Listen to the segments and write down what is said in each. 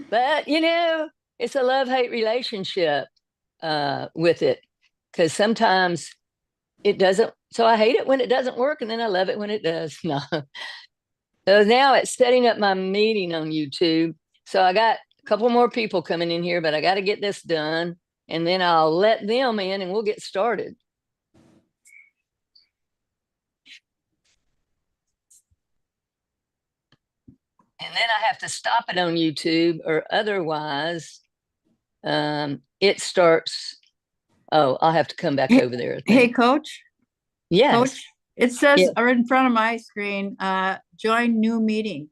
But, it's a love-hate relationship with it, because sometimes it doesn't. So I hate it when it doesn't work, and then I love it when it does. No. So now it's setting up my meeting on YouTube. So I got a couple more people coming in here, but I got to get this done, and then I'll let them in and we'll get started. And then I have to stop it on YouTube, or otherwise it starts. Oh, I'll have to come back over there. Hey, Coach. Yes. Coach, it says Yeah. in front of my screen, join new meeting.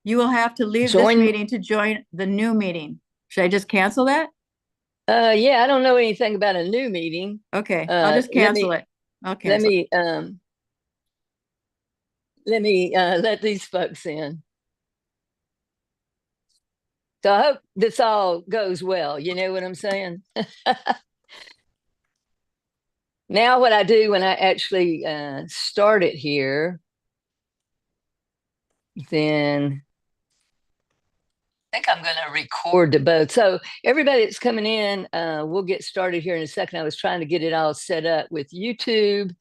You will have to leave this Join. meeting to join the new meeting. Should I just cancel that? Yeah, I don't know anything about a new meeting. Okay, I'll just cancel it. I'll Let cancel it. me let these folks in. So I hope this all goes well. You know what I'm saying? Now what I do when I actually start it here, then I think I'm going to record to both. So everybody that's coming in, we'll get started here in a second. I was trying to get it all set up with YouTube.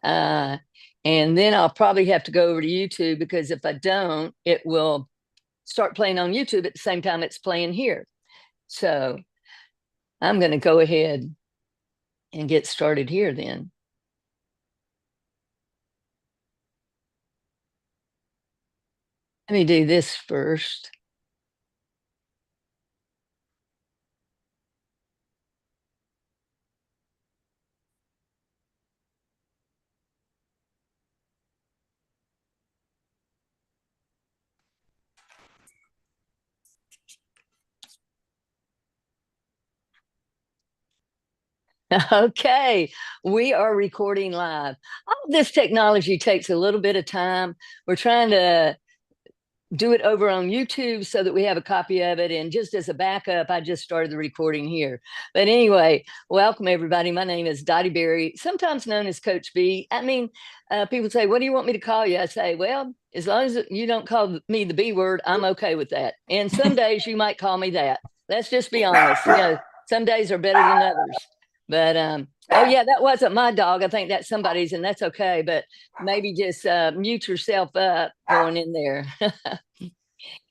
And then I'll probably have to go over to YouTube, because if I don't, it will start playing on YouTube at the same time it's playing here. So I'm going to go ahead and get started here then. Let me do this first. Okay, we are recording live. All this technology takes a little bit of time. We're trying to do it over on YouTube so that we have a copy of it. And just as a backup, I just started the recording here. But anyway, welcome everybody. My name is Dotti Berry, sometimes known as Coach B. I mean, people say, what do you want me to call you? I say, well, as long as you don't call me the B word, I'm okay with that. And some days you might call me that. Let's just be honest. Some days are better than others. But oh yeah, that wasn't my dog. I think that's somebody's, and that's okay. But maybe just mute yourself up going in there.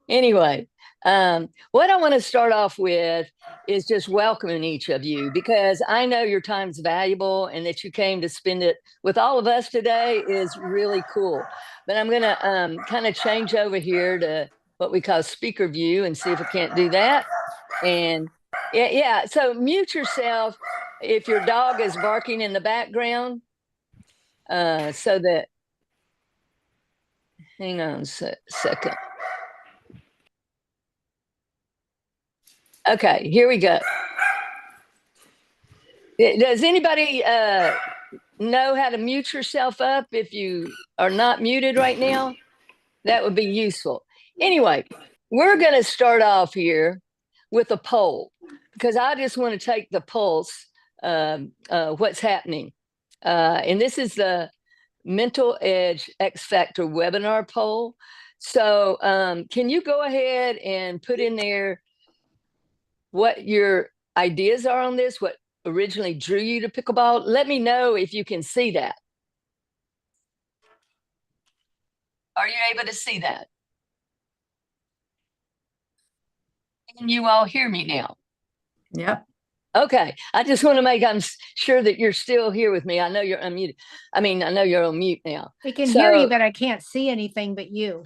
Anyway, what I want to start off with is just welcoming each of you, because I know your time's valuable, and that you came to spend it with all of us today is really cool. But I'm going to kind of change over here to what we call speaker view and see if I can't do that. And yeah. So mute yourself if your dog is barking in the background, so that, hang on a second. Okay, here we go. Does anybody know how to mute yourself up if you are not muted right now? That would be useful. Anyway, we're going to start off here with a poll, because I just want to take the pulse of what's happening. And this is the Mental Edge X Factor webinar poll. So can you go ahead and put in there what your ideas are on this, what originally drew you to pickleball? Let me know if you can see that. Are you able to see that? Can you all hear me now? Yep. Okay. I just want to make sure that you're still here with me. I know you're unmuted. I mean, I know you're on mute now. I can hear you, but I can't see anything but you.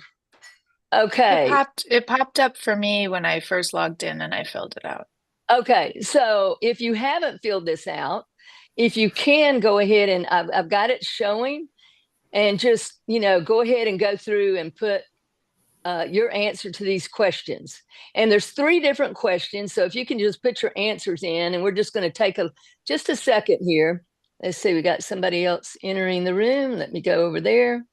Okay. It popped up for me when I first logged in and I filled it out. Okay. So if you haven't filled this out, if you can go ahead, and I've got it showing, and just, go ahead and go through and put your answer to these questions. And there's 3 different questions. So if you can just put your answers in, and we're just going to take just a second here. Let's see, we got somebody else entering the room. Let me go over there.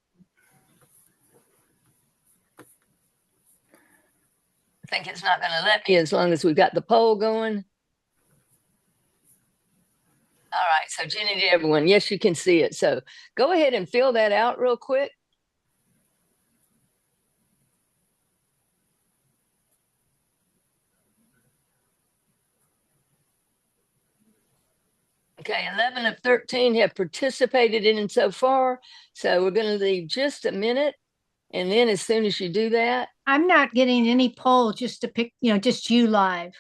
I think it's not going to let me as long as we've got the poll going. All right, so Jenny to everyone, yes, you can see it. So go ahead and fill that out real quick. Okay, 11 of 13 have participated in it so far. So we're going to leave just a minute. And then as soon as you do that, I'm not getting any poll just to pick, just you live.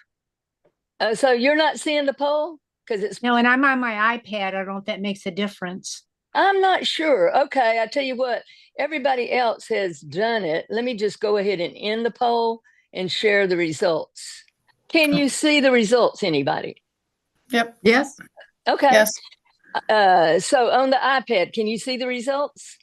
so you're not seeing the poll? Because it's No, and I'm on my iPad. I don't know if that makes a difference. I'm not sure. Okay, I tell you what, everybody else has done it. Let me just go ahead and end the poll and share the results. Can you see the results, anybody? Yep. Yes, Okay. Yes. So on the iPad, can you see the results?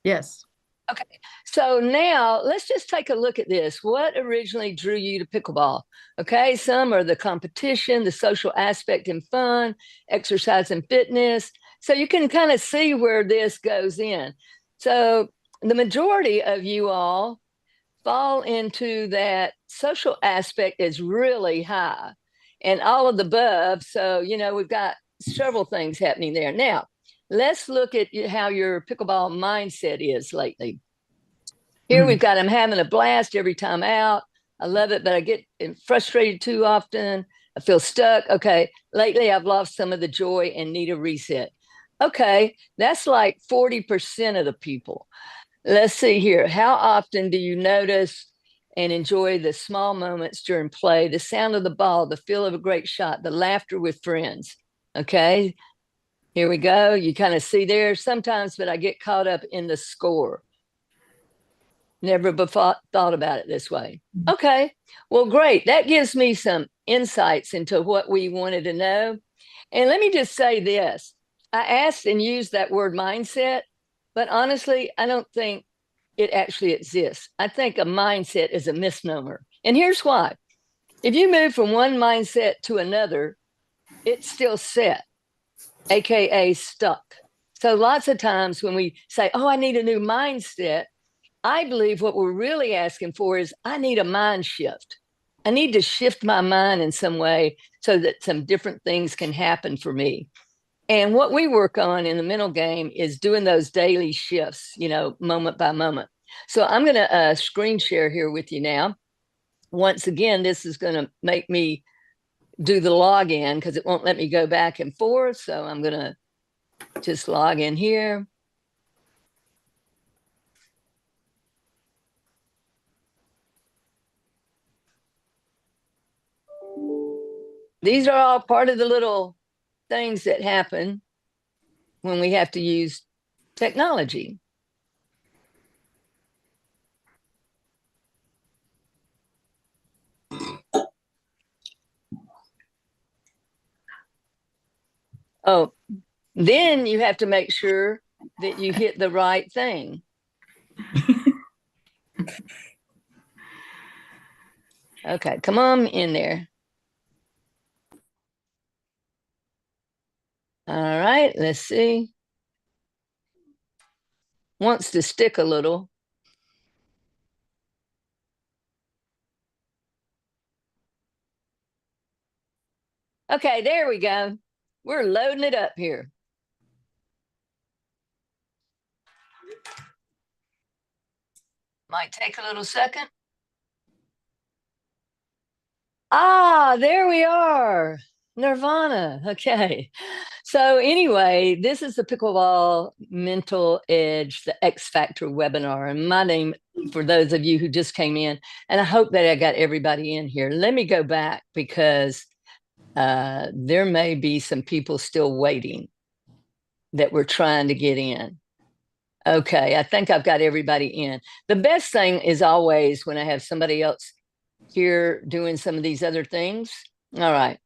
yes. Okay. So now let's just take a look at this. What originally drew you to pickleball? Okay. Some are the competition, the social aspect and fun, exercise and fitness. So you can kind of see where this goes in. So the majority of you all fall into that social aspect is really high and all of the above. So, we've got several things happening there. Now, let's look at how your pickleball mindset is lately. Here we've got, I'm having a blast every time out. I love it, but I get frustrated too often. I feel stuck. Okay. Lately, I've lost some of the joy and need a reset. Okay. That's like 40% of the people. Let's see here. How often do you notice and enjoy the small moments during play, the sound of the ball, the feel of a great shot, the laughter with friends? Okay. Here we go. You kind of see there sometimes, but I get caught up in the score. Never before thought about it this way. Okay. Well, great. That gives me some insights into what we wanted to know. And let me just say this. I asked and used that word mindset, but honestly, I don't think it actually exists. I think a mindset is a misnomer. And here's why. If you move from one mindset to another, it's still set, AKA stuck. So lots of times when we say, oh, I need a new mindset, I believe what we're really asking for is I need a mind shift. I need to shift my mind in some way so that some different things can happen for me. And what we work on in the mental game is doing those daily shifts, moment by moment. So I'm going to screen share here with you now. Once again, this is going to make me do the login because it won't let me go back and forth. So I'm going to just log in here. These are all part of the little things that happen when we have to use technology. Oh, then you have to make sure that you hit the right thing. Okay, come on in there. All right, let's see. Wants to stick a little. Okay, there we go. We're loading it up here. Might take a little second. Ah, there we are. Nirvana. Okay. So anyway, this is the Pickleball Mental Edge, the X Factor webinar. And my name, for those of you who just came in, and I hope that I got everybody in here. Let me go back because there may be some people still waiting that we're trying to get in. Okay, I think I've got everybody in. The best thing is always when I have somebody else here doing some of these other things. All right.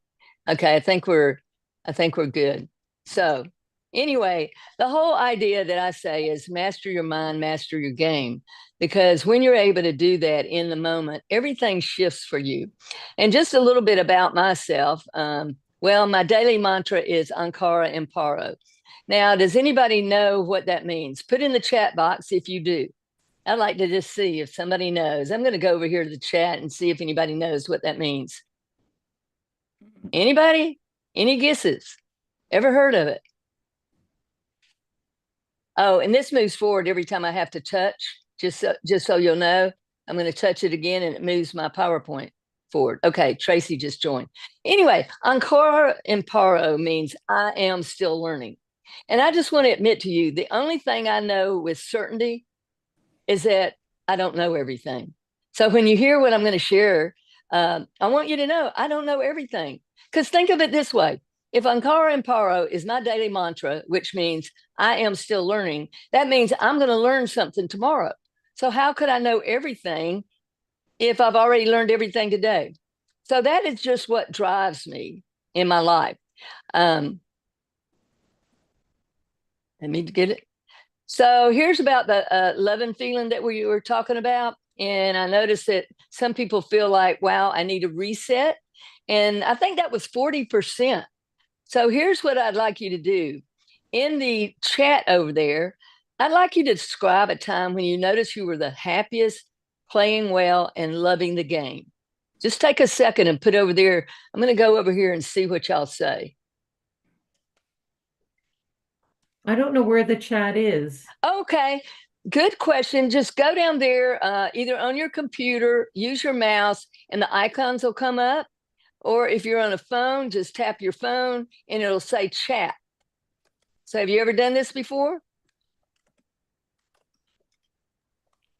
Okay, I think we're good. So anyway, the whole idea that I say is master your mind, master your game. Because when you're able to do that in the moment, everything shifts for you. And just a little bit about myself. Well, my daily mantra is Ankara Imparo. Now, does anybody know what that means? Put in the chat box if you do. I'd like to just see if somebody knows. I'm going to go over here to the chat and see if anybody knows what that means. Anybody? Any guesses? Ever heard of it? Oh, and this moves forward every time I have to touch, just so you'll know. I'm going to touch it again and it moves my PowerPoint. forward. Okay, Tracy just joined. Anyway, ancora imparo means I am still learning. And I just want to admit to you, the only thing I know with certainty is that I don't know everything. So when you hear what I'm going to share, I want you to know I don't know everything. Because think of it this way. If ancora imparo is my daily mantra, which means I am still learning, that means I'm going to learn something tomorrow. So how could I know everything if I've already learned everything today? So that is just what drives me in my life. Let me get it. So here's about the love and feeling that we were talking about. And I noticed that some people feel like, wow, I need a reset. And I think that was 40%. So here's what I'd like you to do. In the chat over there, I'd like you to describe a time when you noticed you were the happiest, playing well, and loving the game. Just take a second and put over there. I'm going to go over here and see what y'all say. I don't know where the chat is. Okay, good question. Just go down there, either on your computer, use your mouse, and the icons will come up. Or if you're on a phone, just tap your phone and it'll say chat. So have you ever done this before?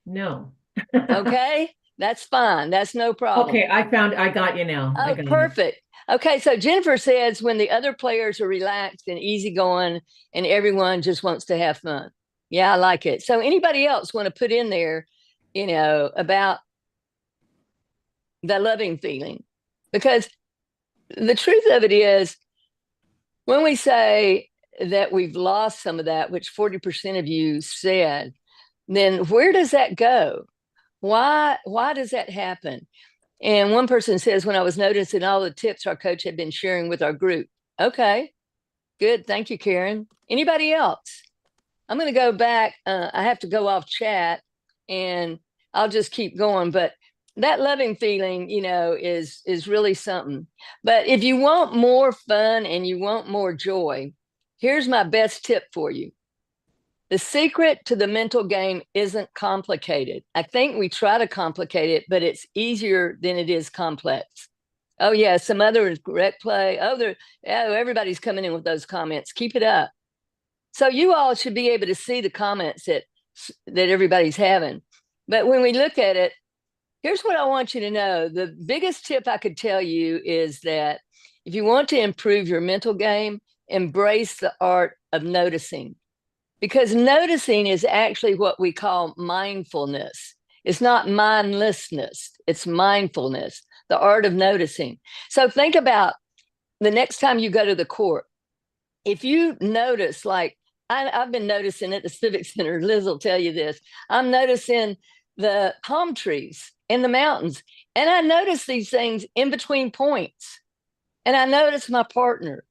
No. Okay, that's fine. That's no problem. Okay, I got you now. I Oh, got it. perfect. Okay, so Jennifer says when the other players are relaxed and easygoing and everyone just wants to have fun. Yeah, I like it. So anybody else want to put in there, about the loving feeling? Because the truth of it is, when we say that we've lost some of that, which 40% of you said, then where does that go? Why does that happen? And one person says, when I was noticing all the tips our coach had been sharing with our group. Okay, good. Thank you, Karen. Anybody else? I'm going to go back. I have to go off chat and I'll just keep going. But that loving feeling, is really something. But if you want more fun and you want more joy, here's my best tip for you. The secret to the mental game isn't complicated. I think we try to complicate it, but it's easier than it is complex. Oh, yeah, some other correct play. Everybody's coming in with those comments. Keep it up. So you all should be able to see the comments that everybody's having. But when we look at it, here's what I want you to know. The biggest tip I could tell you is that if you want to improve your mental game, embrace the art of noticing. Because noticing is actually what we call mindfulness. It's not mindlessness, it's mindfulness, the art of noticing. So think about the next time you go to the court. If you notice, like I've been noticing at the Civic Center, Liz will tell you this, I'm noticing the palm trees in the mountains. And I notice these things in between points. And I notice my partner.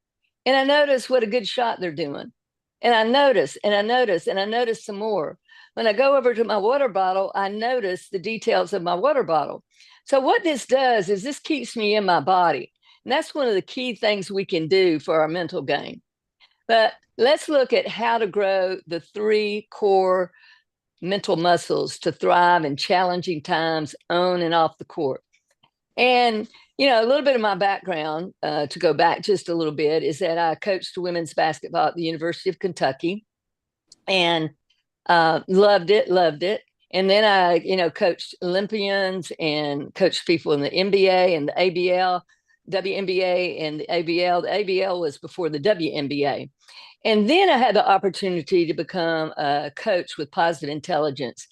And I notice what a good shot they're doing. And I notice, and I notice, and I notice some more. When I go over to my water bottle, I notice the details of my water bottle. So what this does is this keeps me in my body. And that's one of the key things we can do for our mental game. But let's look at how to grow the 3 core mental muscles to thrive in challenging times on and off the court. And a little bit of my background, to go back just a little bit, is that I coached women's basketball at the University of Kentucky and loved it. And then I, coached Olympians and coached people in the NBA and the ABL, WNBA and the ABL. The ABL was before the WNBA. And then I had the opportunity to become a coach with Positive Intelligence.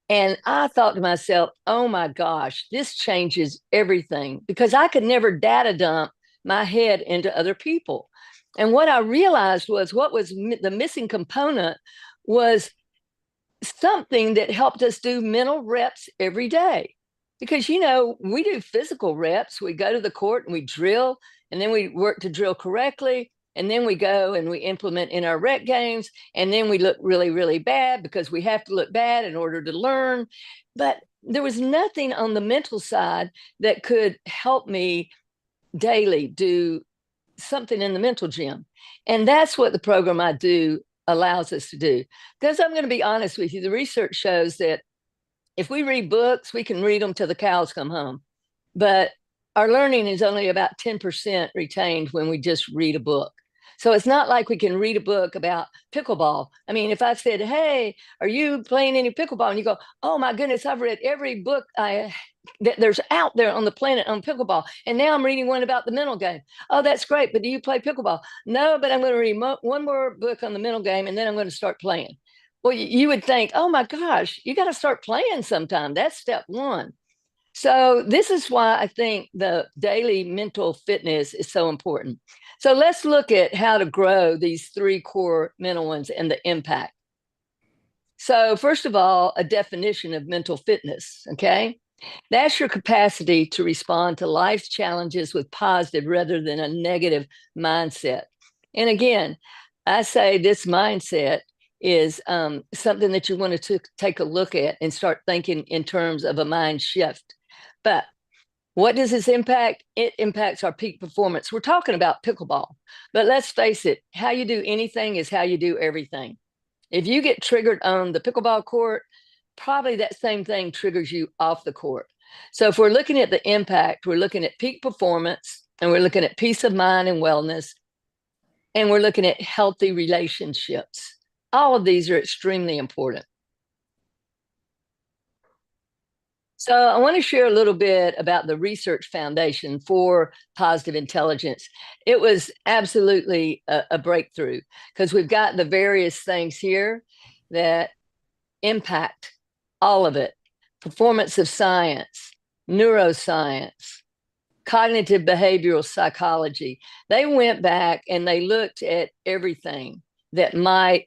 And I thought to myself, oh my gosh, this changes everything, because I could never data dump my head into other people. And what I realized was the missing component was something that helped us do mental reps every day. Because, we do physical reps. We go to the court and we drill, and then we work to drill correctly. And then we go and we implement in our rec games. And then we look really, really bad because we have to look bad in order to learn. But there was nothing on the mental side that could help me daily do something in the mental gym. And that's what the program I do allows us to do. Because I'm going to be honest with you, the research shows that if we read books, we can read them till the cows come home. But our learning is only about 10% retained when we just read a book. So it's not like we can read a book about pickleball. I mean, if I said, hey, are you playing any pickleball? And you go, oh my goodness, I've read every book that there's out there on the planet on pickleball. And now I'm reading one about the mental game. Oh, that's great. But do you play pickleball? No, but I'm going to read one more book on the mental game and then I'm going to start playing. Well, you would think, oh my gosh, you got to start playing sometime. That's step one. So this is why I think the daily mental fitness is so important. So let's look at how to grow these 3 core mental ones and the impact. So first of all, a definition of mental fitness, okay? That's your capacity to respond to life's challenges with positive rather than a negative mindset. And again, I say this mindset is something that you want to take a look at and start thinking in terms of a mind shift. But what does this impact? It impacts our peak performance. We're talking about pickleball, but let's face it, how you do anything is how you do everything. If you get triggered on the pickleball court, probably that same thing triggers you off the court. So if we're looking at the impact, we're looking at peak performance, and we're looking at peace of mind and wellness, and we're looking at healthy relationships. All of these are extremely important. So I want to share a little bit about the research foundation for positive intelligence. It was absolutely a breakthrough because we've got the various things here that impact all of it. Performance of science, neuroscience, cognitive behavioral psychology. They went back and they looked at everything that might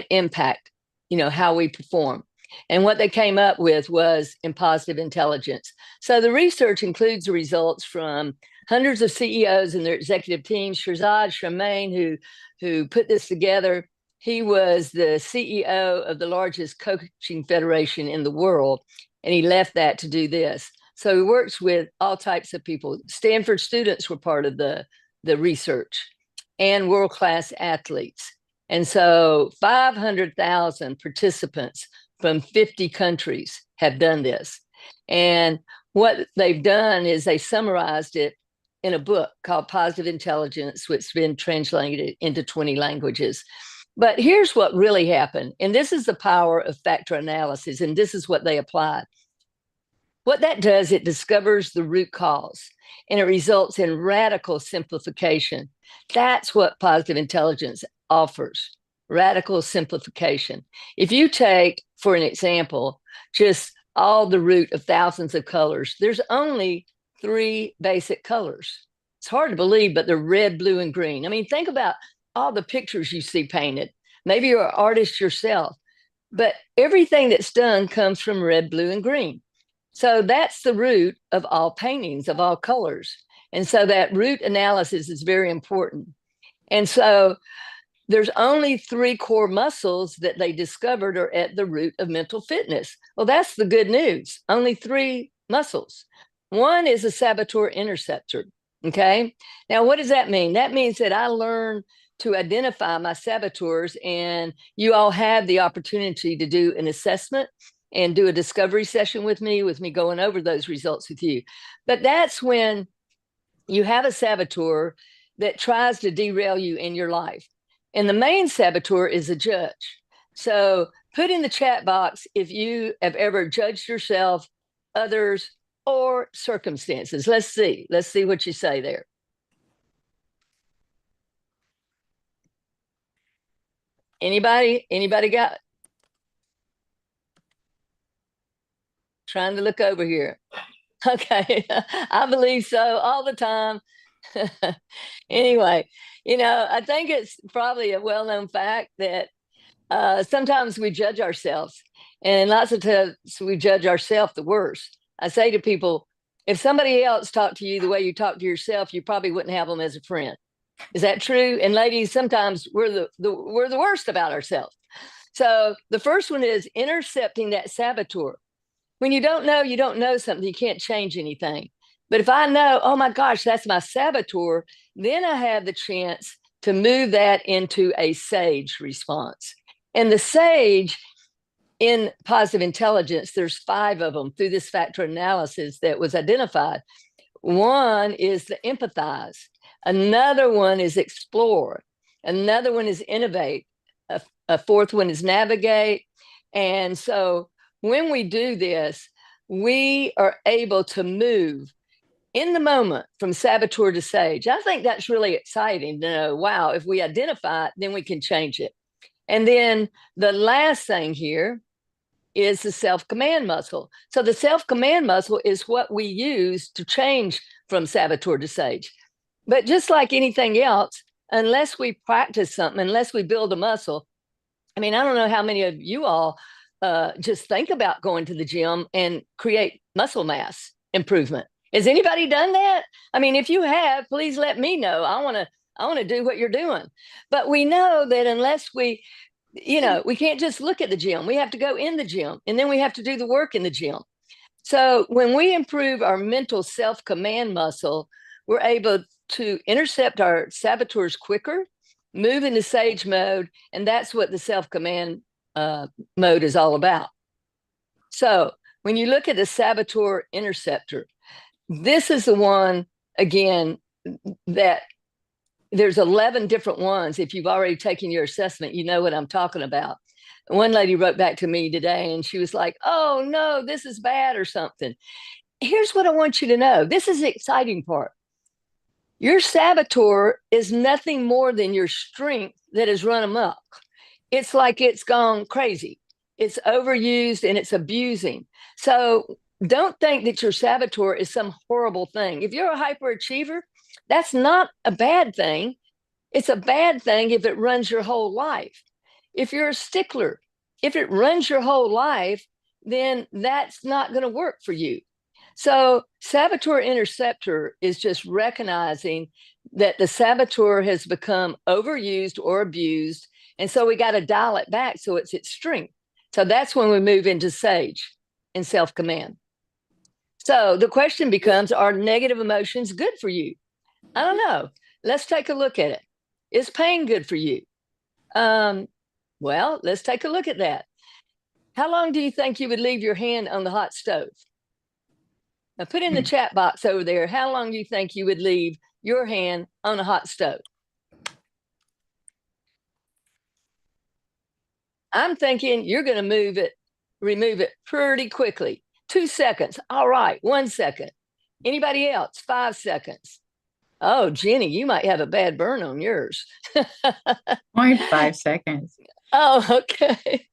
impact, how we perform. And what they came up with was in positive intelligence. So the research includes the results from hundreds of CEOs and their executive teams. Shirzad Chamine, who put this together, he was the CEO of the largest coaching federation in the world, and he left that to do this. So he works with all types of people. Stanford students were part of the research and world-class athletes. And so 500,000 participants from 50 countries have done this. And what they've done is they summarized it in a book called Positive Intelligence, which has been translated into 20 languages. But here's what really happened. And this is the power of factor analysis. And this is what they applied. What that does, it discovers the root cause and it results in radical simplification. That's what positive intelligence offers. Radical simplification. If you take, for an example, just all the root of thousands of colors, there's only 3 basic colors. It's hard to believe, but they're red, blue, and green. I mean, think about all the pictures you see painted. Maybe you're an artist yourself, but everything that's done comes from red, blue, and green. So that's the root of all paintings, of all colors. And so that root analysis is very important. And so there's only 3 core muscles that they discovered are at the root of mental fitness. Well, that's the good news. Only 3 muscles. One is a saboteur interceptor. Okay. Now, what does that mean? That means that I learn to identify my saboteurs, and you all have the opportunity to do an assessment and do a discovery session with me going over those results with you. But that's when you have a saboteur that tries to derail you in your life. And the main saboteur is a judge. So put in the chat box if you have ever judged yourself, others, or circumstances. Let's see what you say there. Anybody got it? Trying to look over here. Okay, I believe so all the time. Anyway, I think it's probably a well-known fact that sometimes we judge ourselves, and lots of times we judge ourselves the worst. I say to people, if somebody else talked to you the way you talk to yourself, you probably wouldn't have them as a friend. Is that true? And ladies, sometimes we're the worst about ourselves. So the first one is intercepting that saboteur. When you don't know something, you can't change anything. But if I know, oh my gosh, that's my saboteur, then I have the chance to move that into a sage response. And the sage in positive intelligence, there's 5 of them through this factor analysis that was identified. One is the empathize. Another one is explore. Another one is innovate. A 4th one is navigate. And so when we do this, we are able to move in the moment from saboteur to sage. I think that's really exciting to know, wow, if we identify it, then we can change it. And then the last thing here is the self-command muscle. So the self-command muscle is what we use to change from saboteur to sage. But just like anything else, unless we practice something, unless we build a muscle, I mean, I don't know how many of you all just think about going to the gym and create muscle mass improvement. Has anybody done that? I mean, if you have, please let me know. I want to do what you're doing. But we know that unless we can't just look at the gym. We have to go in the gym, and then we have to do the work in the gym. So when we improve our mental self-command muscle, we're able to intercept our saboteurs quicker, move into sage mode, and that's what the self-command mode is all about. So when you look at the saboteur interceptor, this is the one, again, that there's 11 different ones. If you've already taken your assessment, you know what I'm talking about. One lady wrote back to me today and she was like, oh no, this is bad or something. Here's what I want you to know. This is the exciting part. Your saboteur is nothing more than your strength that has run amok. It's like it's gone crazy. It's overused and it's abusing. So don't think that your saboteur is some horrible thing. If you're a hyperachiever, that's not a bad thing. It's a bad thing if it runs your whole life. If you're a stickler, if it runs your whole life, then that's not going to work for you. So saboteur interceptor is just recognizing that the saboteur has become overused or abused. And so we got to dial it back so it's its strength. So that's when we move into sage and self-command. So the question becomes, are negative emotions good for you? I don't know. Let's take a look at it. Is pain good for you? Well, let's take a look at that. How long do you think you would leave your hand on the hot stove? Now put in the chat box over there, how long do you think you would leave your hand on a hot stove? I'm thinking you're going to remove it pretty quickly. 2 seconds. All right. 1 second. Anybody else? 5 seconds. Oh, Jenny, you might have a bad burn on yours. 0.5 seconds. Oh, okay.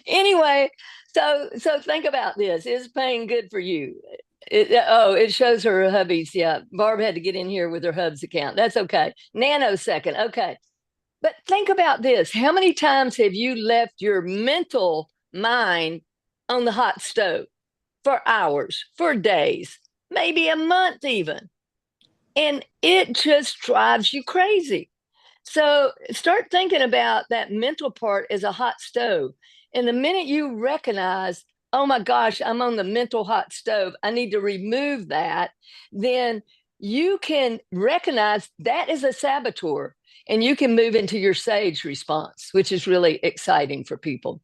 Anyway, so think about this. Is pain good for you? It shows her hubby's. Yeah, Barb had to get in here with her hub's account. That's okay. Nanosecond. Okay. But think about this. How many times have you left your mental mind on the hot stove for hours, for days, maybe a month even? And it just drives you crazy. So start thinking about that mental part as a hot stove. And the minute you recognize, oh my gosh, I'm on the mental hot stove, I need to remove that, then you can recognize that is a saboteur and you can move into your sage response, which is really exciting for people.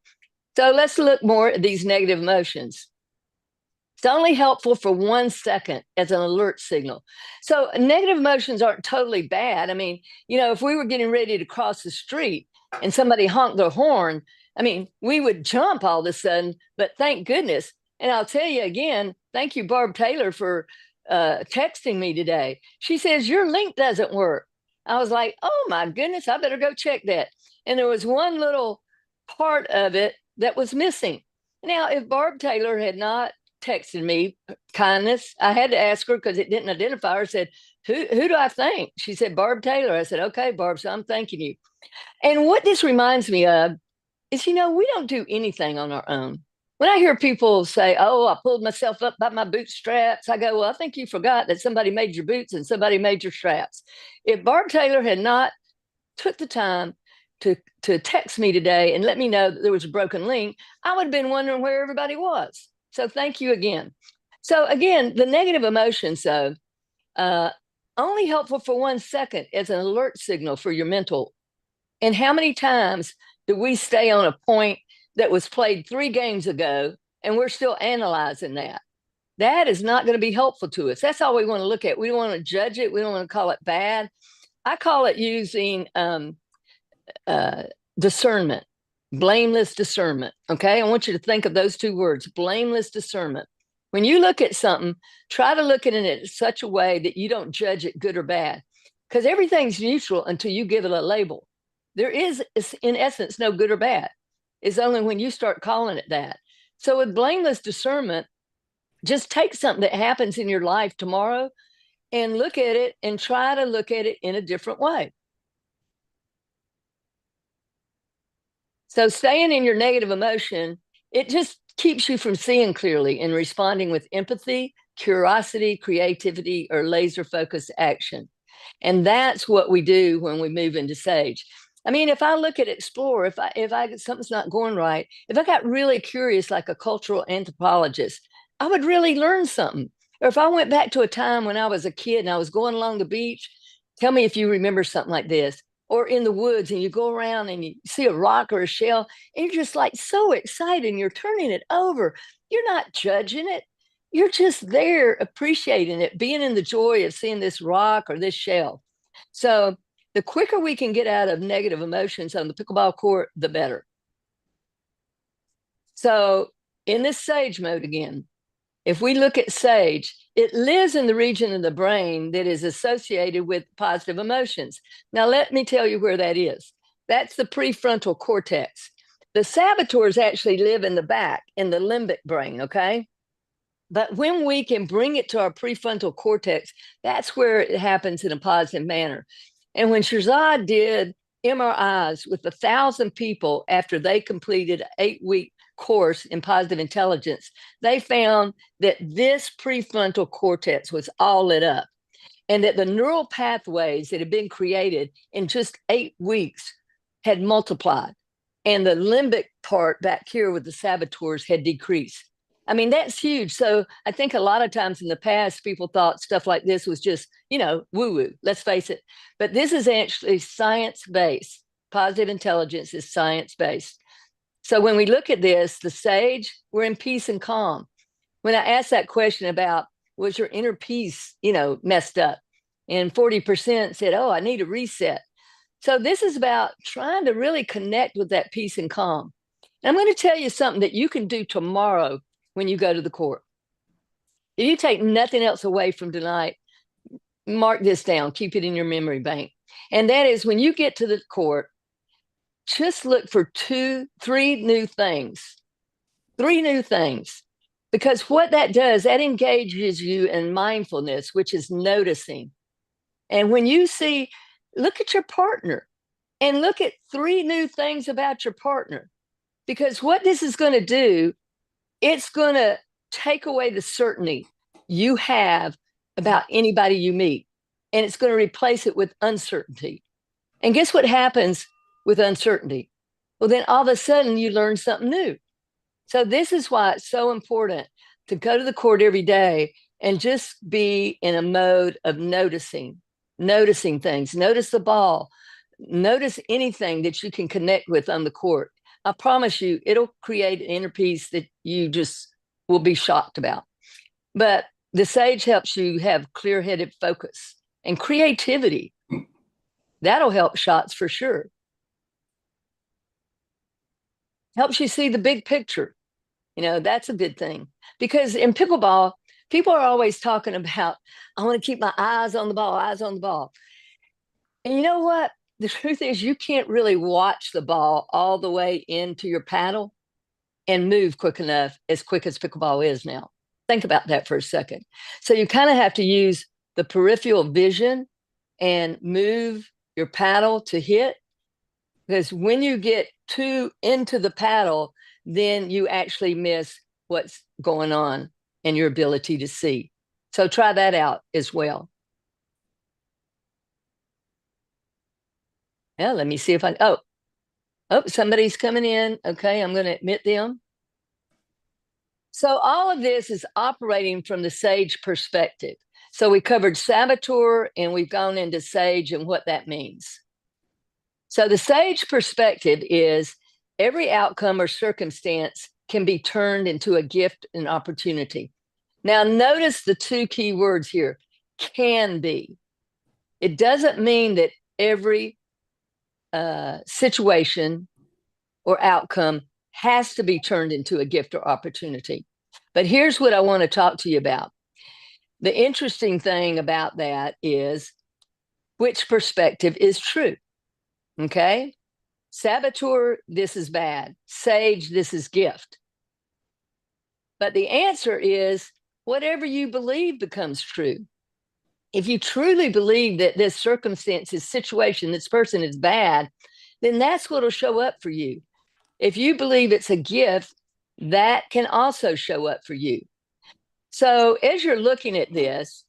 So let's look more at these negative emotions. It's only helpful for 1 second as an alert signal. So negative emotions aren't totally bad. I mean, if we were getting ready to cross the street and somebody honked their horn, I mean, we would jump all of a sudden, but thank goodness. And I'll tell you again, thank you, Barb Taylor, for texting me today. She says, your link doesn't work. I was like, oh my goodness, I better go check that. And there was one little part of it that was missing. Now, if Barb Taylor had not texted me kindness, I had to ask her because it didn't identify her. I said, who do I thank? She said, Barb Taylor. I said, okay, Barb, so I'm thanking you. And what this reminds me of is, we don't do anything on our own. When I hear people say, oh, I pulled myself up by my bootstraps, I go, well, I think you forgot that somebody made your boots and somebody made your straps. If Barb Taylor had not took the time to text me today and let me know that there was a broken link, I would have been wondering where everybody was. So thank you again. So again, the negative emotions, though, only helpful for 1 second as an alert signal for your mental. And how many times do we stay on a point that was played 3 games ago, and we're still analyzing that. That is not going to be helpful to us. That's all we want to look at. We don't want to judge it. We don't want to call it bad. I call it using discernment, blameless discernment. Okay. I want you to think of those 2 words, blameless discernment. When you look at something, try to look at it in such a way that you don't judge it good or bad, because everything's neutral until you give it a label. There is, in essence, no good or bad. It's only when you start calling it that. So with blameless discernment, just take something that happens in your life tomorrow and look at it and try to look at it in a different way. So staying in your negative emotion, it just keeps you from seeing clearly and responding with empathy, curiosity, creativity, or laser focused action. And that's what we do when we move into Sage. I mean, if I look at Explore, if I something's not going right, if I got really curious like a cultural anthropologist, I would really learn something. Or if I went back to a time when I was a kid and I was going along the beach, tell me if you remember something like this. Or in the woods and you go around and you see a rock or a shell, and you're just like so excited and you're turning it over. You're not judging it. You're just there appreciating it, being in the joy of seeing this rock or this shell. So the quicker we can get out of negative emotions on the pickleball court, the better. So in this Sage mode again, if we look at Sage, it lives in the region of the brain that is associated with positive emotions. Now, let me tell you where that is. That's the prefrontal cortex. The saboteurs actually live in the back, in the limbic brain, okay? But when we can bring it to our prefrontal cortex, that's where it happens in a positive manner. And when Shirzad did MRIs with 1,000 people after they completed an 8-week course in positive intelligence, they found that this prefrontal cortex was all lit up, and that the neural pathways that had been created in just 8 weeks had multiplied, and the limbic part back here with the saboteurs had decreased. I mean, that's huge. So I think a lot of times in the past, people thought stuff like this was just, woo-woo, let's face it. But this is actually science-based. Positive intelligence is science-based. So when we look at this, the Sage, we're in peace and calm. When I asked that question about, was your inner peace, messed up? And 40% said, oh, I need a reset. So this is about trying to really connect with that peace and calm. And I'm going to tell you something that you can do tomorrow when you go to the court. If you take nothing else away from tonight, mark this down, keep it in your memory bank. And that is, when you get to the court, just look for 3 new things. 3 new things. Because what that does, that engages you in mindfulness, which is noticing. And when you see, look at your partner and look at 3 new things about your partner. Because what this is going to do, it's going to take away the certainty you have about anybody you meet. And it's going to replace it with uncertainty. And guess what happens with uncertainty? Well, then all of a sudden you learn something new. So this is why it's so important to go to the court every day and just be in a mode of noticing things. Notice the ball. Notice anything that you can connect with on the court. I promise you, it'll create an inner peace that you just will be shocked about. But the Sage helps you have clear-headed focus and creativity. That'll help shots for sure. Helps you see the big picture. That's a good thing. Because in pickleball, people are always talking about, I want to keep my eyes on the ball, eyes on the ball. And you know what? The truth is, you can't really watch the ball all the way into your paddle and move as quick as pickleball is now. Think about that for a second. So you kind of have to use the peripheral vision and move your paddle to hit. Because when you get too into the paddle, then you actually miss what's going on and your ability to see. So try that out as well. Yeah, let me see if oh, somebody's coming in. Okay, I'm going to admit them. So all of this is operating from the Sage perspective. So we covered saboteur and we've gone into Sage and what that means. So the Sage perspective is every outcome or circumstance can be turned into a gift and opportunity. Now, notice the two key words here, can be. It doesn't mean that every situation or outcome has to be turned into a gift or opportunity. But here's what I want to talk to you about. The interesting thing about that is which perspective is true. Okay? Saboteur, this is bad. Sage, this is gift. But the answer is whatever you believe becomes true. If you truly believe that this circumstance, this situation, this person is bad, then that's what will show up for you. If you believe it's a gift, that can also show up for you. So as you're looking at this,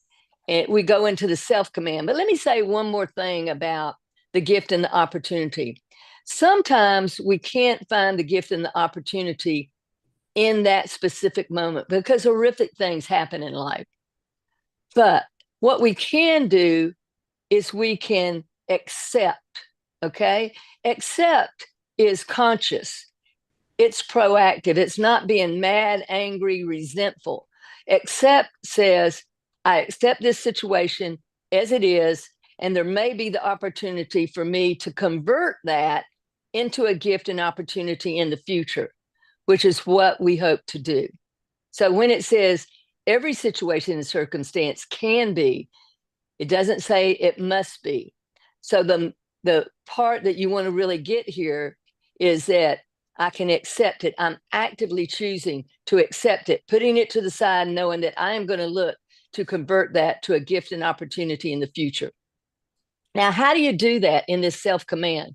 and we go into the self-command, but let me say one more thing about the gift and the opportunity. Sometimes we can't find the gift and the opportunity in that specific moment because horrific things happen in life. But what we can do is we can accept, okay? Accept is conscious. It's proactive. It's not being mad, angry, resentful. Accept says, I accept this situation as it is, and there may be the opportunity for me to convert that into a gift and opportunity in the future, which is what we hope to do. So when it says every situation and circumstance can be, it doesn't say it must be. So the part that you want to really get here is that I can accept it. I'm actively choosing to accept it, putting it to the side, knowing that I am going to look to convert that to a gift and opportunity in the future. Now, how do you do that in this self-command?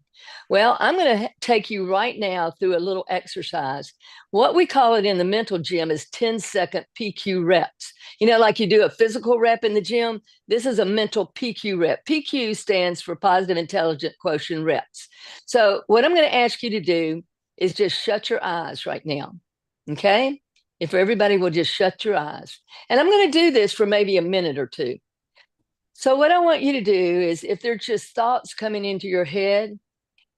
Well, I'm going to take you right now through a little exercise. What we call it in the mental gym is 10-second PQ reps. You know, like you do a physical rep in the gym, this is a mental PQ rep. PQ stands for positive intelligent quotient reps. So what I'm going to ask you to do is just shut your eyes right now, okay? If everybody will just shut your eyes. And I'm going to do this for maybe a minute or two. So what I want you to do is if there's just thoughts coming into your head,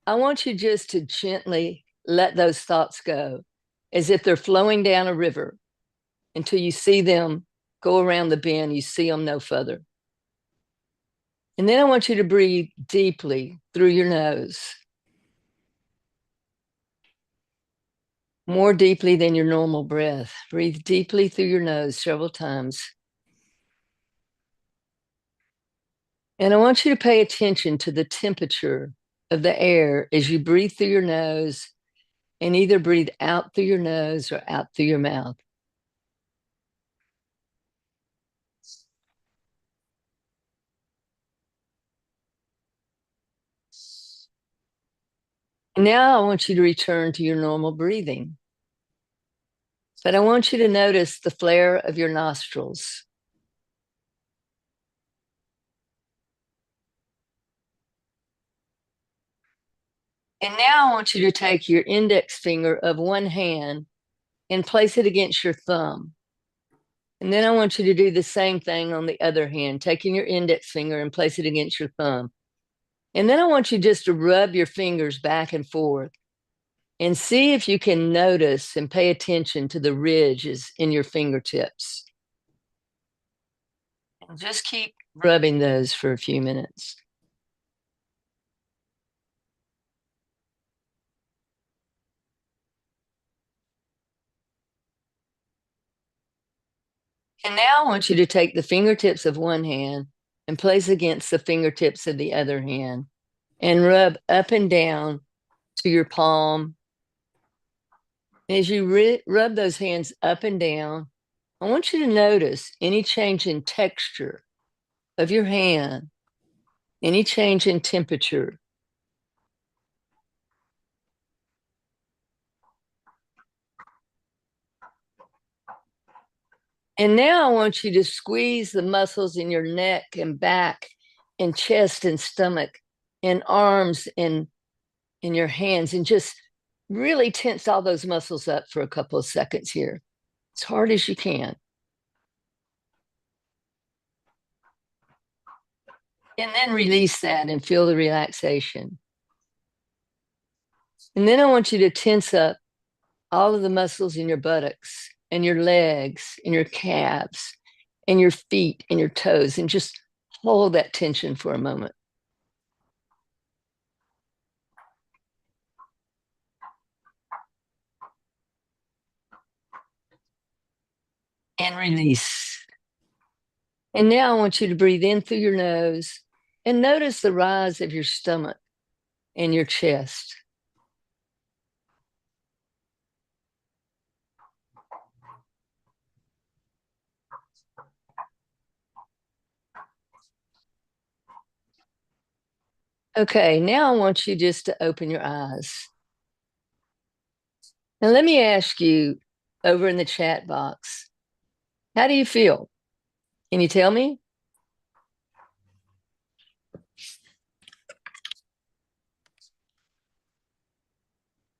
I want you just to gently let those thoughts go as if they're flowing down a river until you see them go around the bend, you see them no further. And then I want you to breathe deeply through your nose. More deeply than your normal breath. Breathe deeply through your nose several times. And I want you to pay attention to the temperature of the air as you breathe through your nose and either breathe out through your nose or out through your mouth. Now I want you to return to your normal breathing. But I want you to notice the flare of your nostrils. And now I want you to take your index finger of one hand and place it against your thumb. And then I want you to do the same thing on the other hand, taking your index finger and place it against your thumb. And then I want you just to rub your fingers back and forth and see if you can notice and pay attention to the ridges in your fingertips. And just keep rubbing those for a few minutes. And now I want you to take the fingertips of one hand and place against the fingertips of the other hand and rub up and down to your palm. As you rub those hands up and down, I want you to notice any change in texture of your hand, any change in temperature. And now I want you to squeeze the muscles in your neck and back and chest and stomach and arms and in your hands and just really tense all those muscles up for a couple of seconds here, as hard as you can. And then release that and feel the relaxation. And then I want you to tense up all of the muscles in your buttocks and your legs and your calves and your feet and your toes, and just hold that tension for a moment. And release. And now I want you to breathe in through your nose and notice the rise of your stomach and your chest. Okay, now I want you just to open your eyes. Now let me ask you over in the chat box, how do you feel? Can you tell me?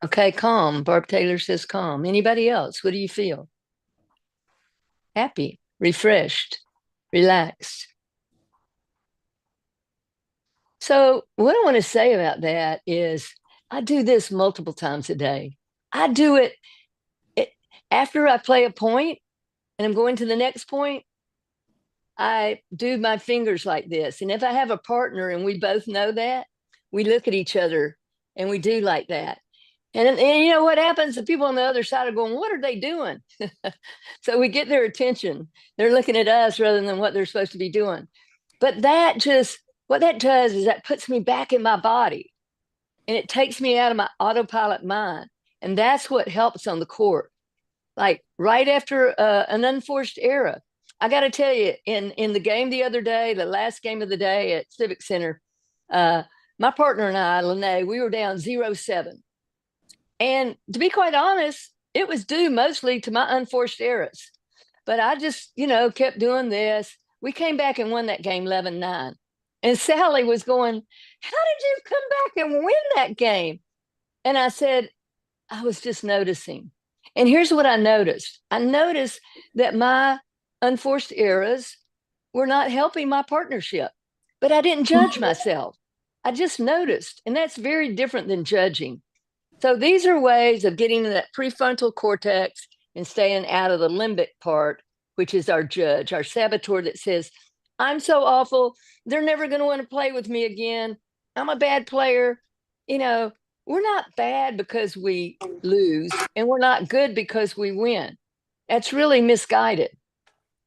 Okay, calm. Barb Taylor says calm. Anybody else? What do you feel? Happy, refreshed, relaxed. So what I want to say about that is I do this multiple times a day. I do it after I play a point and I'm going to the next point. I do my fingers like this. And if I have a partner and we both know that, we look at each other and we do like that. And you know what happens? The people on the other side are going, what are they doing? So we get their attention. They're looking at us rather than what they're supposed to be doing. But what that does is that puts me back in my body and it takes me out of my autopilot mind. And that's what helps on the court. Like right after an unforced error, I got to tell you, in the game the other day, the last game of the day at Civic Center, my partner and I, Lene, we were down 0-7. And to be quite honest, it was due mostly to my unforced errors. But I just, kept doing this. We came back and won that game 11-9. And Sally was going, how did you come back and win that game? And I said, I was just noticing. And here's what I noticed. I noticed that my unforced errors were not helping my partnership, but I didn't judge myself. I just noticed. And that's very different than judging. So these are ways of getting to that prefrontal cortex and staying out of the limbic part, which is our judge, our saboteur that says, I'm so awful. They're never going to want to play with me again. I'm a bad player. We're not bad because we lose, and we're not good because we win. That's really misguided.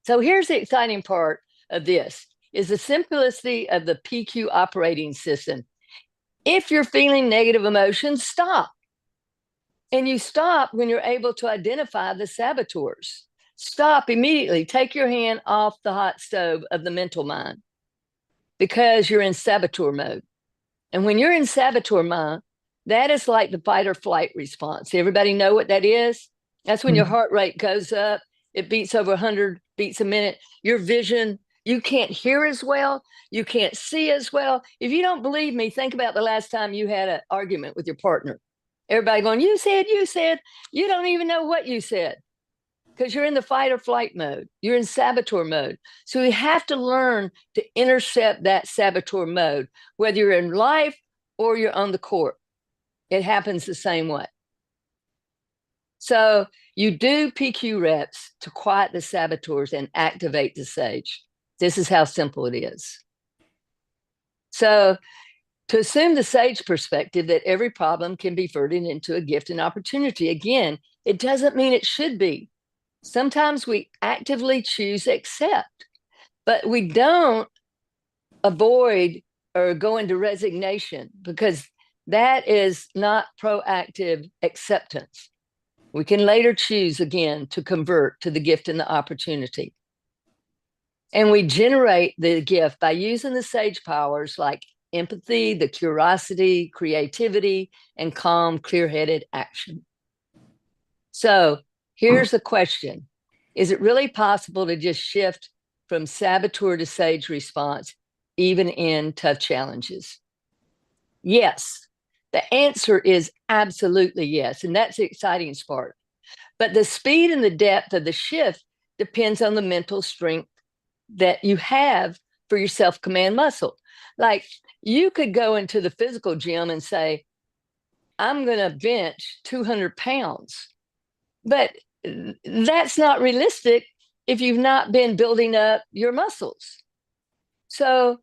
So here's the exciting part of this is the simplicity of the PQ operating system. If you're feeling negative emotions, stop. And you stop when you're able to identify the saboteurs. Stop immediately. Take your hand off the hot stove of the mental mind because you're in saboteur mode. And when you're in saboteur mode, that is like the fight or flight response. Everybody know what that is? That's when your heart rate goes up. It beats over 100 beats a minute. Your vision, you can't hear as well. You can't see as well. If you don't believe me, think about the last time you had an argument with your partner. Everybody going, you said, you don't even know what you said because you're in the fight or flight mode. You're in saboteur mode. So you have to learn to intercept that saboteur mode, whether you're in life or you're on the court. It happens the same way. So you do PQ reps to quiet the saboteurs and activate the sage. This is how simple it is. So to assume the sage perspective that every problem can be converted into a gift and opportunity, again, it doesn't mean it should be. Sometimes we actively choose accept, but we don't avoid or go into resignation because that is not proactive acceptance. We can later choose again to convert to the gift and the opportunity. And we generate the gift by using the sage powers like empathy, the curiosity, creativity, and calm, clear-headed action. So here's the question. Is it really possible to just shift from saboteur to sage response, even in tough challenges? Yes. The answer is absolutely yes. And that's the exciting part. But the speed and the depth of the shift depends on the mental strength that you have for your self-command muscle. Like you could go into the physical gym and say, I'm going to bench 200 pounds. But that's not realistic if you've not been building up your muscles. So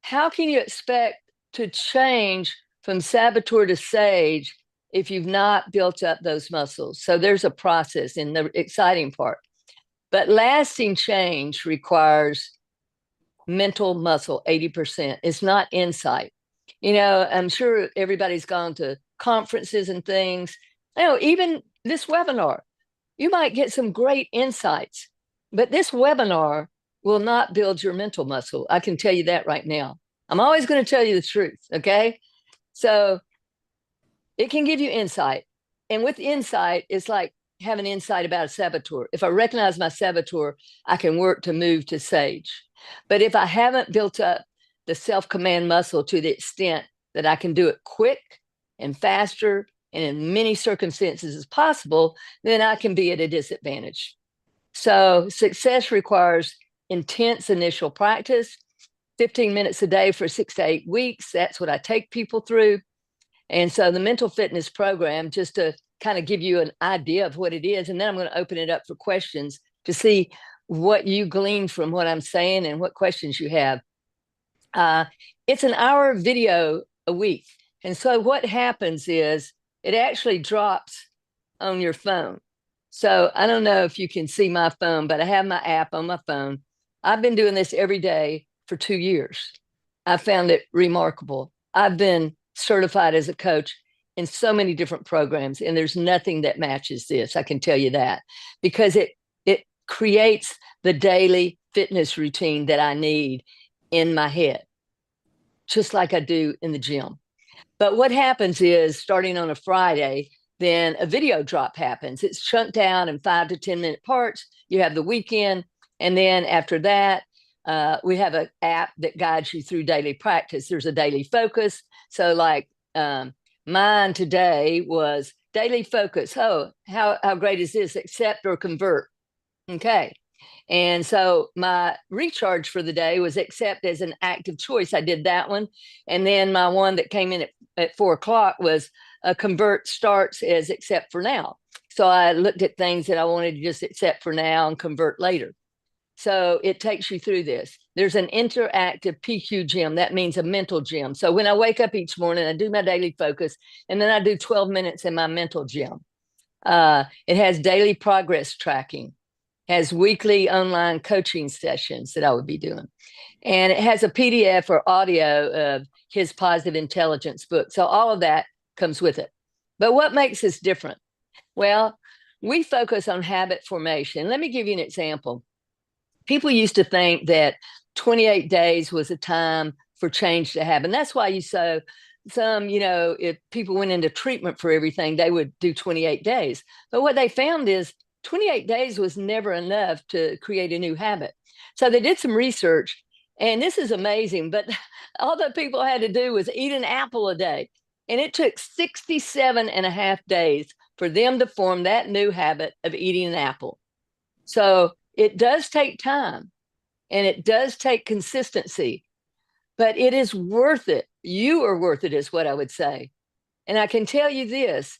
how can you expect to change from saboteur to sage if you've not built up those muscles? So there's a process in the exciting part. But lasting change requires mental muscle, 80%. It's not insight. You know, I'm sure everybody's gone to conferences and things. You know, even this webinar, you might get some great insights, but this webinar will not build your mental muscle. I can tell you that right now. I'm always going to tell you the truth, okay? So it can give you insight. And with insight, it's like having insight about a saboteur. If I recognize my saboteur, I can work to move to sage. But if I haven't built up the self-command muscle to the extent that I can do it quick and faster and in many circumstances as possible, then I can be at a disadvantage. So success requires intense initial practice, 15 minutes a day for 6 to 8 weeks. That's what I take people through. And so the mental fitness program, just to kind of give you an idea of what it is, and then I'm going to open it up for questions to see what you glean from what I'm saying and what questions you have. It's an hour video a week. And so what happens is it actually drops on your phone. So I don't know if you can see my phone, but I have my app on my phone. I've been doing this every day for 2 years. I found it remarkable. I've been certified as a coach in so many different programs, and there's nothing that matches this. I can tell you that, because it creates the daily fitness routine that I need in my head, just like I do in the gym. But what happens is, starting on a Friday, then a video drop happens. It's chunked down in 5 to 10 minute parts. You have the weekend. And then after that, we have an app that guides you through daily practice. There's a daily focus. So like mine today was daily focus. Oh, how great is this? Accept or convert. Okay. And so my recharge for the day was accept as an active choice. I did that one. And then my one that came in at 4 o'clock was convert starts as accept for now. So I looked at things that I wanted to just accept for now and convert later. So it takes you through this. There's an interactive PQ gym. That means a mental gym. So when I wake up each morning, I do my daily focus, and then I do 12 minutes in my mental gym. It has daily progress tracking, has weekly online coaching sessions that I would be doing. And it has a PDF or audio of his Positive Intelligence book. So all of that comes with it. But what makes us different? Well, we focus on habit formation. Let me give you an example. People used to think that 28 days was a time for change to happen. That's why you saw some, you know, if people went into treatment for everything, they would do 28 days. But what they found is 28 days was never enough to create a new habit. So they did some research, and this is amazing, but all the people had to do was eat an apple a day. And it took 67.5 days for them to form that new habit of eating an apple. So it does take time, and it does take consistency, but it is worth it. You are worth it, is what I would say. And I can tell you this,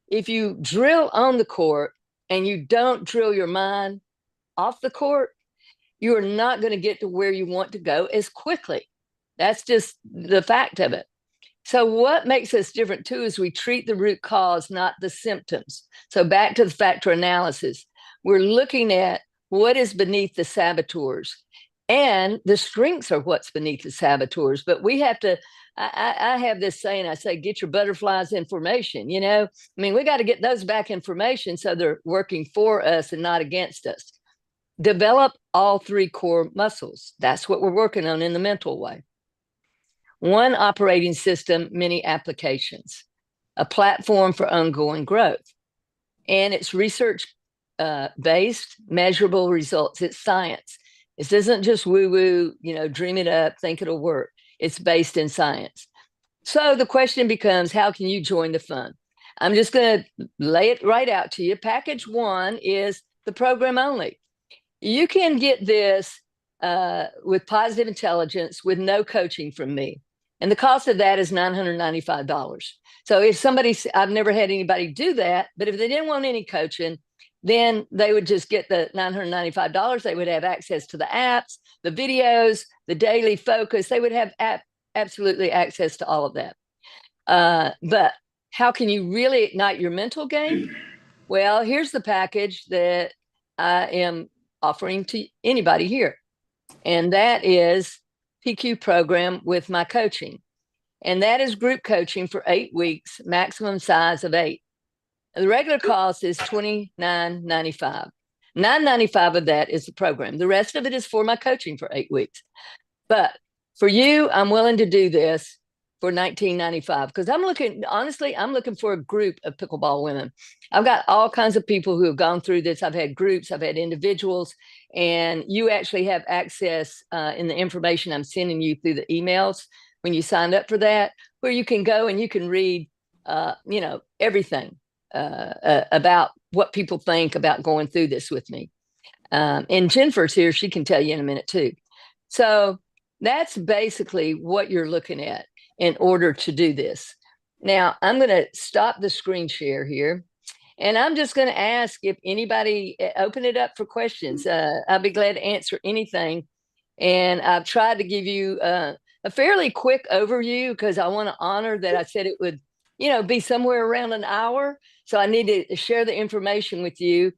if you drill on the court and you don't drill your mind off the court, you are not going to get to where you want to go as quickly. That's just the fact of it. So what makes us different too is we treat the root cause, not the symptoms. So back to the factor analysis, we're looking at what is beneath the saboteurs, and the strengths are what's beneath the saboteurs. But we have to, I have this saying, I say, get your butterflies in formation. You know, I mean, we got to get those back in formation so they're working for us and not against us. Develop all 3 core muscles. That's what we're working on in the mental way. One operating system, many applications, a platform for ongoing growth. And it's research based, measurable results. It's science. This isn't just woo-woo, you know, dream it up, think it'll work. It's based in science. So the question becomes, how can you join the fun? I'm just going to lay it right out to you. Package 1 is the program only. You can get this with Positive Intelligence with no coaching from me. And the cost of that is $995. So if I've never had anybody do that, but if they didn't want any coaching, then they would just get the $995. They would have access to the apps, the videos, the daily focus. They would have absolutely access to all of that. But how can you really ignite your mental game? Well, here's the package that I am offering to anybody here. And that is PQ program with my coaching. And that is group coaching for 8 weeks, maximum size of 8. The regular cost is $29.95. $9.95 of that is the program. The rest of it is for my coaching for 8 weeks. But for you, I'm willing to do this for $19.95 because I'm looking for a group of pickleball women. I've got all kinds of people who have gone through this. I've had groups, I've had individuals, and you actually have access in the information I'm sending you through the emails when you signed up for that, where you can go and you can read, everything about what people think about going through this with me. And Jennifer's here. She can tell you in a minute too. So that's basically what you're looking at in order to do this. Now, I'm going to stop the screen share here. And I'm just going to ask if anybody open it up for questions. I'll be glad to answer anything. And I've tried to give you a fairly quick overview because I want to honor that I said it would, be somewhere around an hour. So I need to share the information with you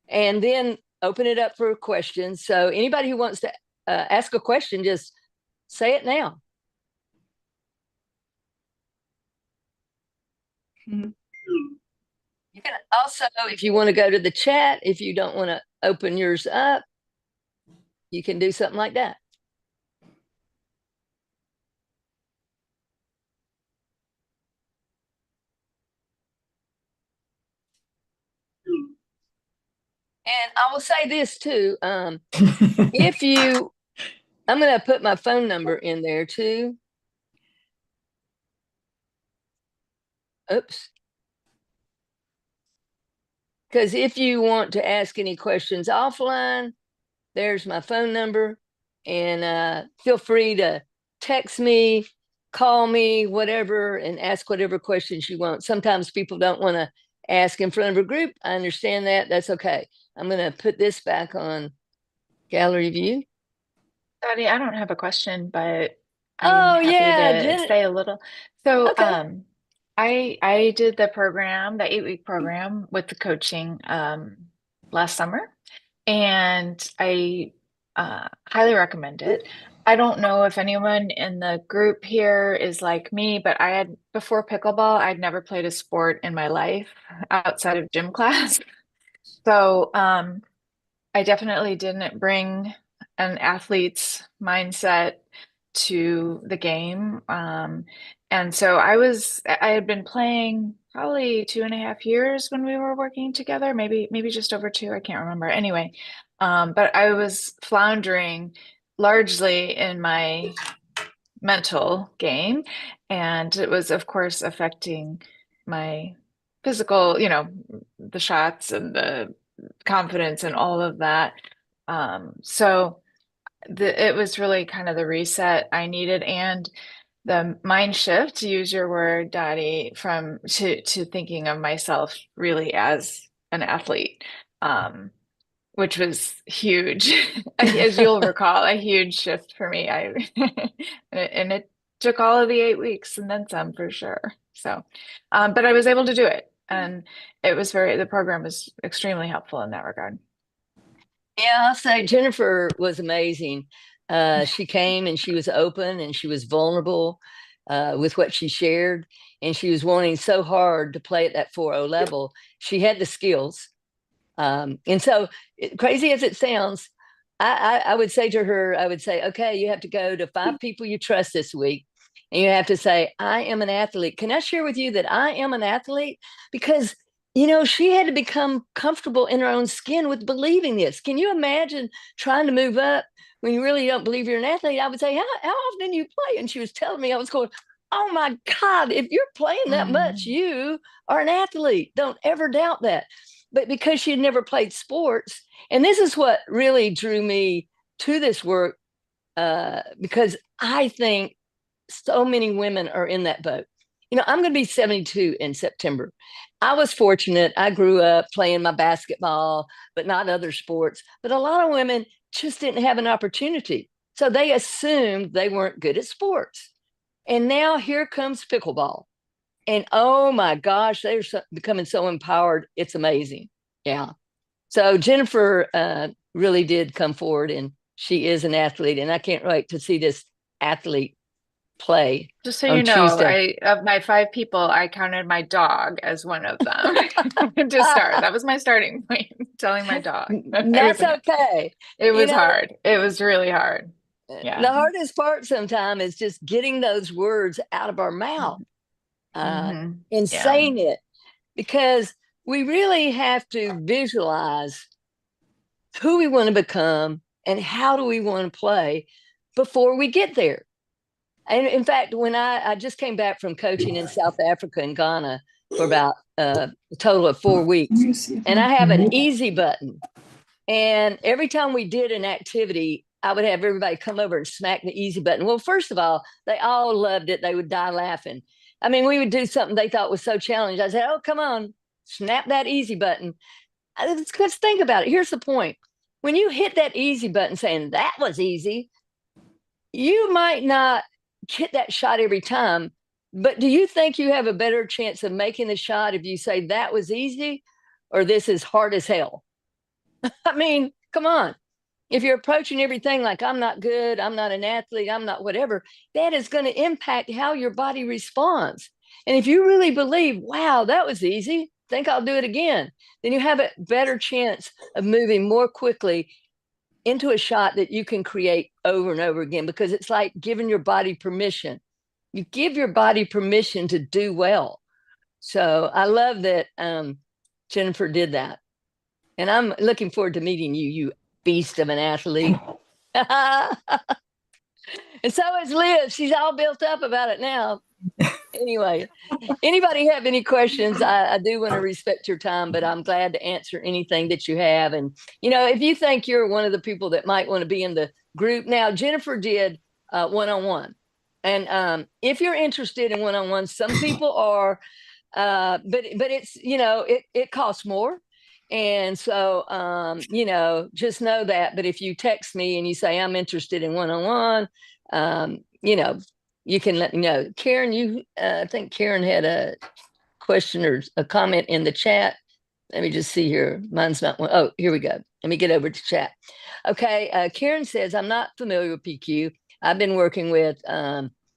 and then open it up for questions. So anybody who wants to ask a question, just say it now. Mm-hmm. You can also, if you want to go to the chat, if you don't want to open yours up, you can do something like that. And I will say this too. I'm going to put my phone number in there too. Oops. Because if you want to ask any questions offline, there's my phone number. And feel free to text me, call me, whatever, and ask whatever questions you want. Sometimes people don't want to ask in front of a group. I understand that. That's okay. I'm going to put this back on gallery view. Dotti, I don't have a question, but Oh, I'm happy yeah, to say a little. So, okay. I did the program, the 8-week program with the coaching last summer, and I highly recommend it. I don't know if anyone in the group here is like me, but before pickleball, I'd never played a sport in my life outside of gym class. So, I definitely didn't bring an athlete's mindset to the game. And so I had been playing probably 2.5 years when we were working together, maybe just over 2, I can't remember. Anyway, but I was floundering largely in my mental game, and it was, of course, affecting my physical, the shots and the confidence and all of that. So it was really kind of the reset I needed, and the mind shift, to use your word, Dotti, to thinking of myself really as an athlete, which was huge, as you'll recall, a huge shift for me. And it took all of the 8 weeks and then some for sure. So, but I was able to do it, and the program was extremely helpful in that regard. Yeah, I'll say Jennifer was amazing. She came and she was open and she was vulnerable with what she shared. And she was wanting so hard to play at that 4.0 level. She had the skills. And so, crazy as it sounds, I would say to her, okay, you have to go to 5 people you trust this week. And you have to say, I am an athlete. Can I share with you that I am an athlete? Because she had to become comfortable in her own skin with believing this. Can you imagine trying to move up when you really don't believe you're an athlete? I would say, how often do you play? And she was telling me, I was going, oh my God, if you're playing that much, you are an athlete. Don't ever doubt that. But because she had never played sports, and this is what really drew me to this work, because I think so many women are in that boat. You know, I'm going to be 72 in September. I was fortunate. I grew up playing my basketball, but not other sports. But a lot of women just didn't have an opportunity. So they assumed they weren't good at sports. And now here comes pickleball. And oh my gosh, they're becoming so empowered. It's amazing. Yeah. So Jennifer really did come forward, and she is an athlete. And I can't wait to see this athlete play Just so on you know, Tuesday. of my 5 people, I counted my dog as one of them to start. That was my starting point, telling my dog. That's okay. It You was know, hard. It was really hard. Yeah. the hardest part sometimes is just getting those words out of our mouth and Yeah. saying it, because we really have to visualize who we want to become and how do we want to play before we get there. And in fact, when I just came back from coaching in South Africa and Ghana for about a total of 4 weeks, and I have an easy button. And every time we did an activity, I would have everybody come over and smack the easy button. Well, first of all, they all loved it. They would die laughing. I mean, we would do something they thought was so challenging. I said, oh, come on, snap that easy button. Let's think about it. Here's the point. When you hit that easy button saying that was easy, you might not hit that shot every time, but do you think you have a better chance of making the shot if you say that was easy or this is hard as hell? I mean, come on. If you're approaching everything like I'm not good, I'm not an athlete, I'm not whatever, that is going to impact how your body responds. And if you really believe, wow, that was easy, think I'll do it again, then you have a better chance of moving more quickly into a shot that you can create over and over again, because it's like giving your body permission. You give your body permission to do well. So I love that Jennifer did that. And I'm looking forward to meeting you, you beast of an athlete. And so is Liz. She's all built up about it now. Anyway, anybody have any questions? I do want to respect your time, but I'm glad to answer anything that you have. And, you know, if you think you're one of the people that might want to be in the group now, Jennifer did one-on-one. And if you're interested in one-on-one, some people are, but it's, you know, it costs more. And so, you know, just know that. But if you text me and you say, I'm interested in one-on-one, you know, you can let me know. Karen, I think Karen had a question or a comment in the chat. Let me just see here. Mine's not one. Oh, here we go. Let me get over to chat. Okay. Karen says, I'm not familiar with PQ. I've been working with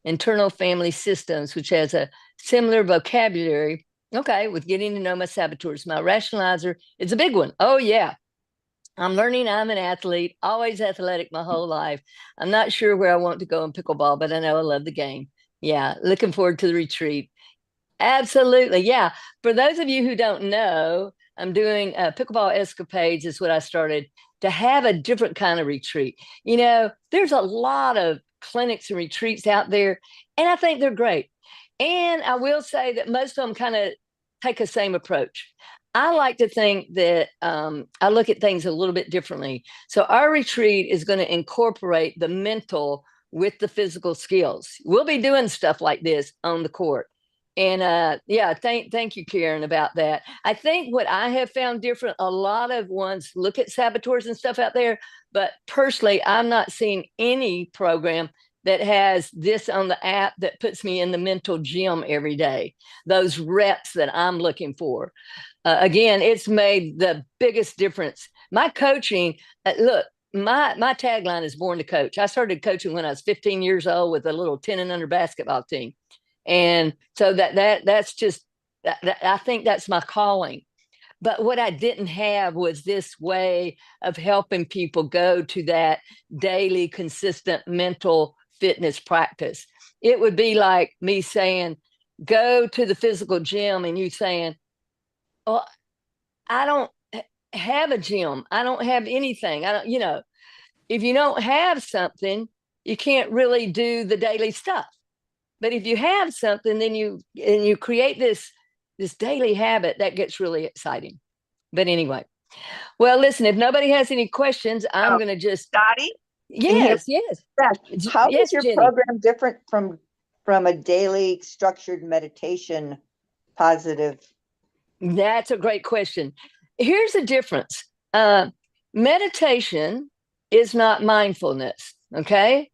internal family systems, which has a similar vocabulary. Okay. With getting to know my saboteurs. My rationalizer is a big one. Oh, yeah. I'm learning I'm an athlete, always athletic my whole life. I'm not sure where I want to go in pickleball, but I know I love the game. Yeah, looking forward to the retreat. Absolutely. Yeah. For those of you who don't know, I'm doing pickleball escapades is what I started to have a different kind of retreat. You know, there's a lot of clinics and retreats out there, and I think they're great. And I will say that most of them kind of take the same approach. I like to think that I look at things a little bit differently. So our retreat is going to incorporate the mental with the physical skills. We'll be doing stuff like this on the court. And yeah, thank you, Karen, about that. I think what I have found different, a lot of ones look at saboteurs and stuff out there, but personally, I'm not seeing any program that has this on the app that puts me in the mental gym every day, those reps that I'm looking for. Again, it's made the biggest difference. My coaching, look, my tagline is born to coach. I started coaching when I was 15 years old with a little 10 and under basketball team. And so that's just, I think that's my calling. But what I didn't have was this way of helping people go to that daily, consistent mental fitness practice. It would be like me saying, go to the physical gym, and you saying, well, I don't have a gym. I don't have anything. I don't, you know, if you don't have something, you can't really do the daily stuff. But if you have something, then you create this daily habit that gets really exciting. But anyway, well, listen, if nobody has any questions, I'm going to just Dotti? yes. How Yes, is your Jenny. program different from from a daily structured meditation positive? That's a great question. Here's the difference. Meditation is not mindfulness, okay?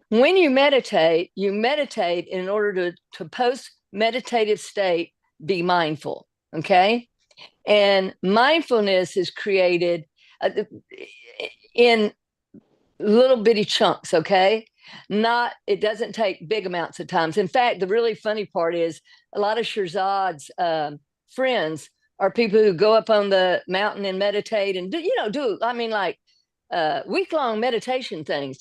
When you meditate in order to post-meditative state, be mindful, okay? And mindfulness is created in little bitty chunks, okay? It doesn't take big amounts of times. In fact, the really funny part is a lot of Shirzad's friends are people who go up on the mountain and meditate and do week-long meditation things.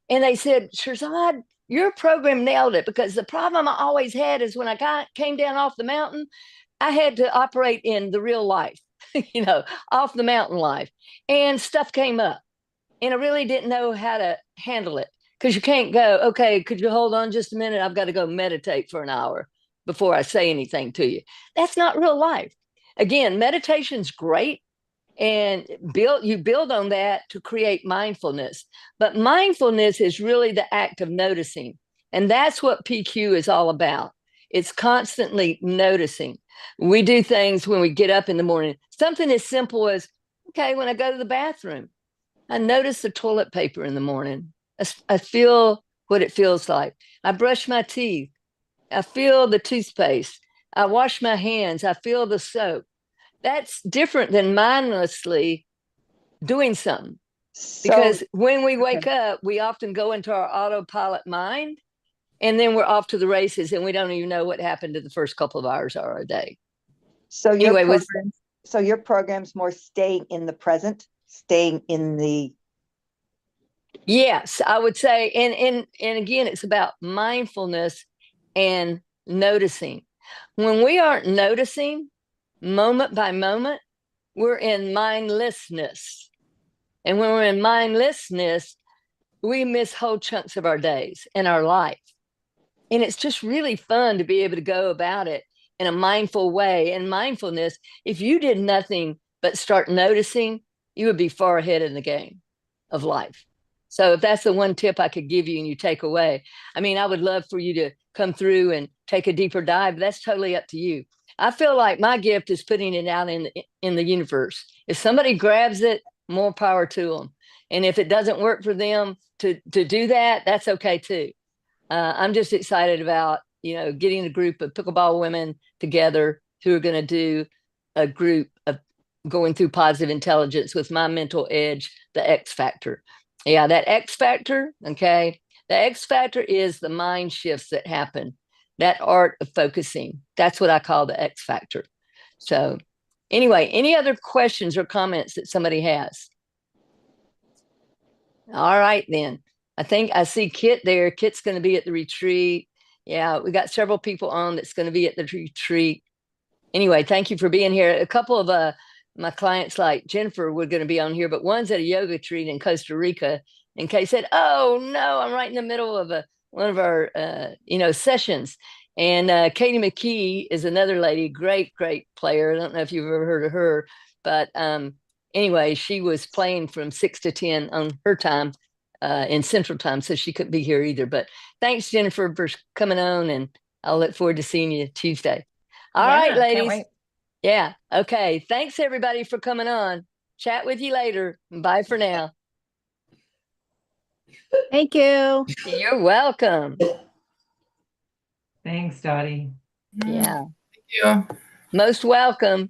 And they said, Shirzad, your program nailed it, because the problem I always had is when I came down off the mountain, I had to operate in the real life, off the mountain life, and stuff came up. And I really didn't know how to handle it, because you can't go, okay, could you hold on just a minute? I've got to go meditate for an hour before I say anything to you. That's not real life. Again, meditation's great, and you build on that to create mindfulness. But mindfulness is really the act of noticing. And that's what PQ is all about. It's constantly noticing. We do things when we get up in the morning. Something as simple as, okay, when I go to the bathroom, I notice the toilet paper in the morning. I feel what it feels like. I brush my teeth. I feel the toothpaste. I wash my hands. I feel the soap. That's different than mindlessly doing something. Because when we wake up, we often go into our autopilot mind, and then we're off to the races, and we don't even know what happened to the first couple of hours of our day. So your program's more staying in the present, staying in the. Yes, I would say, and again, it's about mindfulness and noticing. When we aren't noticing moment by moment, we're in mindlessness. And when we're in mindlessness, we miss whole chunks of our days and our life. And it's just really fun to be able to go about it in a mindful way. And mindfulness, if you did nothing but start noticing, you would be far ahead in the game of life. So if that's the one tip I could give you and you take away, I mean, I would love for you to come through and take a deeper dive. That's totally up to you. I feel like my gift is putting it out in the universe. If somebody grabs it, more power to them. And if it doesn't work for them to do that, that's okay too. I'm just excited about, getting a group of pickleball women together who are going to do a group of going through positive intelligence with my mental edge, the X factor. Yeah, that X factor, okay? The X factor is the mind shifts that happen, that art of focusing. That's what I call the X factor. So anyway, any other questions or comments that somebody has? All right, then. I think I see Kit there. Kit's going to be at the retreat. Yeah, we got several people on that's going to be at the retreat. Anyway, thank you for being here. A couple of my clients like Jennifer were going to be on here, but one's at a yoga retreat in Costa Rica. And Kay said, oh, no, I'm right in the middle of one of our, sessions. And Katie McKee is another lady, great, great player. I don't know if you've ever heard of her, but anyway, she was playing from 6 to 10 on her time in Central Time, so she couldn't be here either. But thanks, Jennifer, for coming on, and I'll look forward to seeing you Tuesday. All right, ladies. Can't wait. Yeah. Okay. Thanks, everybody, for coming on. Chat with you later. Bye for now. Thank you. You're welcome. Thanks, Dotti. Yeah. Thank you. Most welcome.